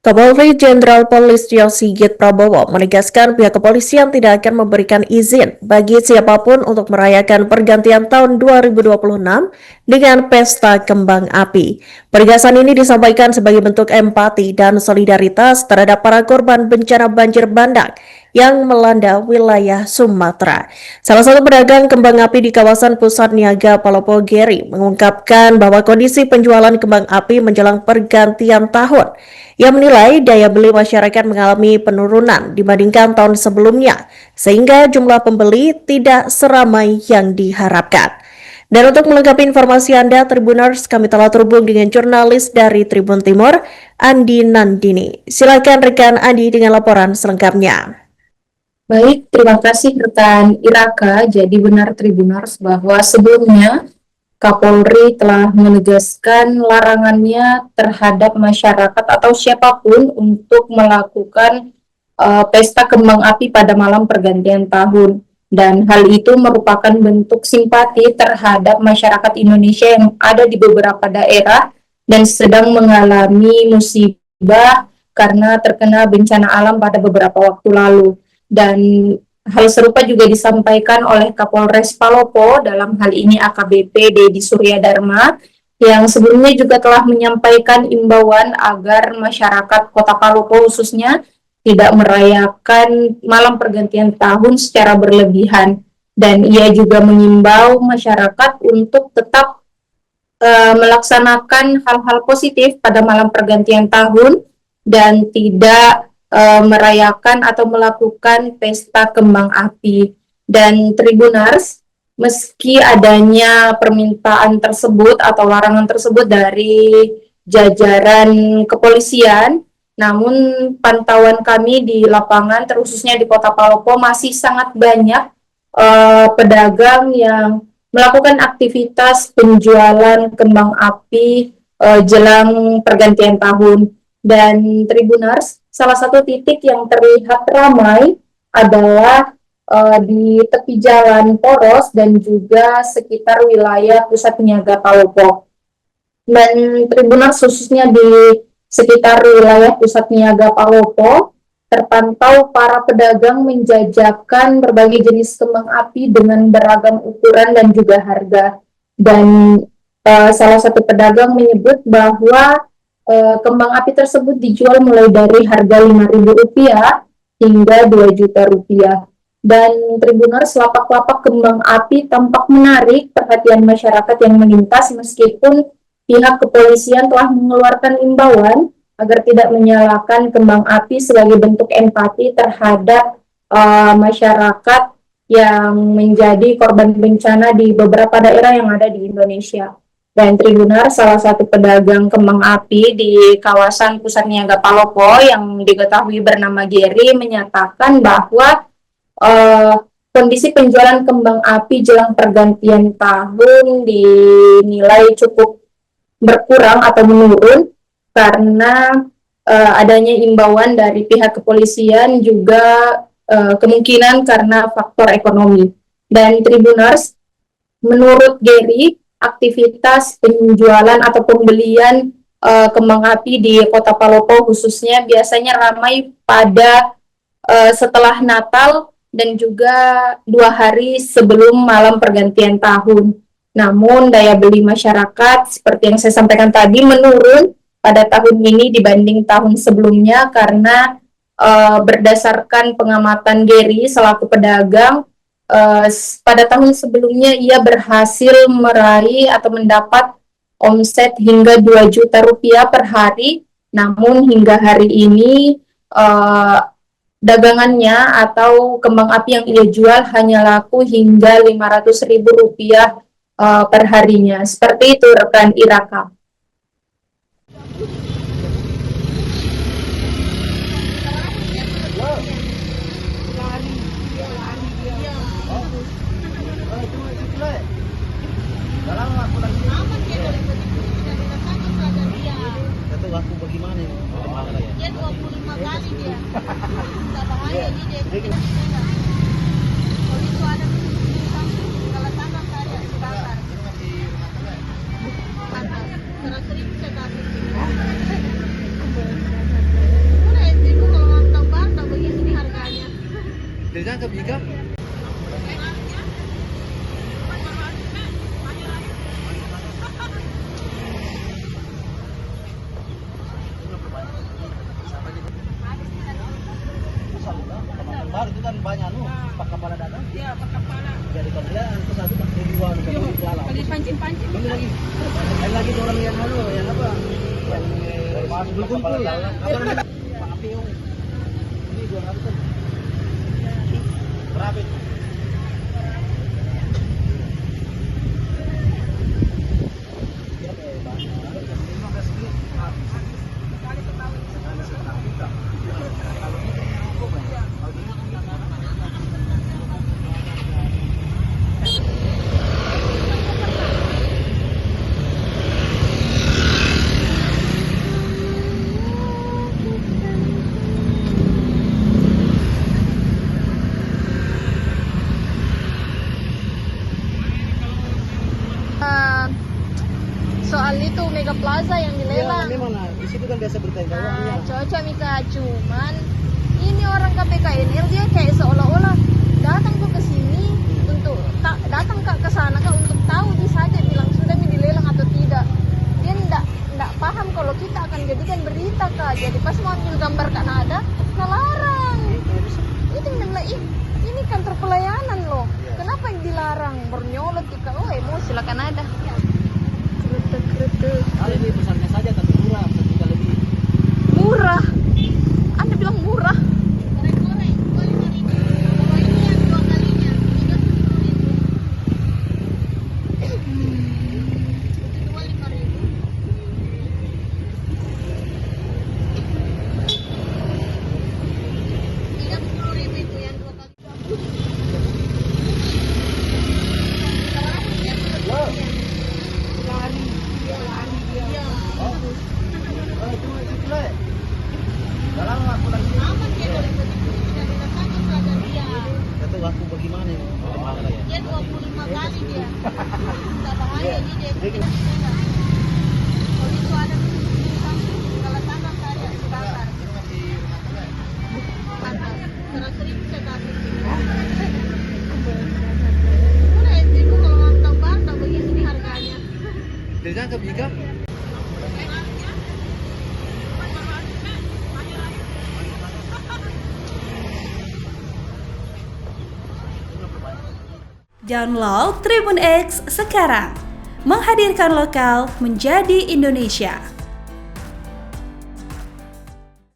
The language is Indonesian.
Kapolri Jenderal Polisi Sigit Prabowo menegaskan pihak kepolisian tidak akan memberikan izin bagi siapapun untuk merayakan pergantian tahun 2026 dengan pesta kembang api. Penegasan ini disampaikan sebagai bentuk empati dan solidaritas terhadap para korban bencana banjir bandang yang melanda wilayah Sumatera. Salah satu pedagang kembang api di kawasan Pusat Niaga Palopo, Geri, mengungkapkan bahwa kondisi penjualan kembang api menjelang pergantian tahun. Ia menilai daya beli masyarakat mengalami penurunan dibandingkan tahun sebelumnya, sehingga jumlah pembeli tidak seramai yang diharapkan. Dan untuk melengkapi informasi Anda, Tribuners, kami telah terhubung dengan jurnalis dari Tribun Timur, Andi Nandini. Silakan rekan Andi dengan laporan selengkapnya. Baik, terima kasih rekan Iraka. Jadi benar Tribuners bahwa sebelumnya Kapolri telah menegaskan larangannya terhadap masyarakat atau siapapun untuk melakukan pesta kembang api pada malam pergantian tahun. Dan hal itu merupakan bentuk simpati terhadap masyarakat Indonesia yang ada di beberapa daerah dan sedang mengalami musibah karena terkena bencana alam pada beberapa waktu lalu. Dan hal serupa juga disampaikan oleh Kapolres Palopo, dalam hal ini AKBP Dedi Surya Dharma, yang sebelumnya juga telah menyampaikan imbauan agar masyarakat Kota Palopo khususnya tidak merayakan malam pergantian tahun secara berlebihan. Dan ia juga mengimbau masyarakat untuk tetap melaksanakan hal-hal positif pada malam pergantian tahun dan tidak merayakan atau melakukan pesta kembang api. Dan Tribuners, meski adanya permintaan tersebut atau larangan tersebut dari jajaran kepolisian, namun pantauan kami di lapangan, terkhususnya di Kota Palopo, masih sangat banyak pedagang yang melakukan aktivitas penjualan kembang api jelang pergantian tahun. Dan Tribuners, salah satu titik yang terlihat ramai adalah di tepi jalan Poros dan juga sekitar wilayah Pusat Niaga Palopo. Dan Tribuners, khususnya di sekitar wilayah Pusat Niaga Palopo, terpantau para pedagang menjajakan berbagai jenis kembang api dengan beragam ukuran dan juga harga. Dan salah satu pedagang menyebut bahwa kembang api tersebut dijual mulai dari harga Rp5.000 hingga Rp2.000.000. Dan Tribuners, lapak-lapak kembang api tampak menarik perhatian masyarakat yang melintas meskipun pihak kepolisian telah mengeluarkan imbauan agar tidak menyalakan kembang api sebagai bentuk empati terhadap masyarakat yang menjadi korban bencana di beberapa daerah yang ada di Indonesia. Dan Tribuners, salah satu pedagang kembang api di kawasan Pusat Niaga Palopo yang diketahui bernama Geri menyatakan bahwa kondisi penjualan kembang api jelang pergantian tahun dinilai cukup berkurang atau menurun karena adanya imbauan dari pihak kepolisian, juga kemungkinan karena faktor ekonomi. Dan Tribuners, menurut Geri, aktivitas penjualan atau pembelian kembang api di Kota Palopo khususnya biasanya ramai pada setelah Natal dan juga 2 hari sebelum malam pergantian tahun. Namun daya beli masyarakat seperti yang saya sampaikan tadi menurun pada tahun ini dibanding tahun sebelumnya karena berdasarkan pengamatan Geri selaku pedagang, pada tahun sebelumnya ia berhasil meraih atau mendapat omset hingga Rp2.000.000 per hari, namun hingga hari ini dagangannya atau kembang api yang ia jual hanya laku hingga Rp500.000 per harinya. Seperti itu rekan Iraka. Aku bagaimana ya? Dia 25 kali dia. Tidak bahaya dia. Kalau itu ada kalau tangan saya dibakar. Ditangkap juga. Baru itu kan banyak pak kepala datang. Iya, pak kepala. Jadi kalau dia itu satu pakai dua Kalau dipancing-pancing. Ini lagi orang yang yang apa? Yang masuk ke kepala dalam. Apa namanya? Pak Apiung. Ini 200 kan. Berapa itu? Soal itu Mega Plaza yang dilelang. Memang di situ kan biasa berita Nah, cocok Mika, cuman ini orang KPKNL dia kayak seolah-olah datang kok ke sini untuk datang ke sana kak untuk tahu bisa aja bilang sudah dilelang atau tidak. Dia ndak paham kalau kita akan jadikan berita kak. Jadi pas mau ambil gambar kan ada larang. Itu bilang ini kantor pelayanan loh. Kenapa yang dilarang? Bernyolot kak. Oh emosi silakan ada. Kali ini pesannya saja tapi murah, sejuta lebih. Murah? Anda bilang murah? Goreng-goreng, 25.000. Kalau ini yang 2 kalinya, 30.000. Itu 25.000. 30.000 itu yang 2 kali. Aku bagaimana ya? Dia 25 kali dia. Tidak bahaya dia. Kalau itu ada kalau tanah saya dibakar. Karena sering saya kasih. Udah itu kalau bantah begini harganya. Ditangkap juga. Download Tribun X sekarang, menghadirkan lokal menjadi Indonesia.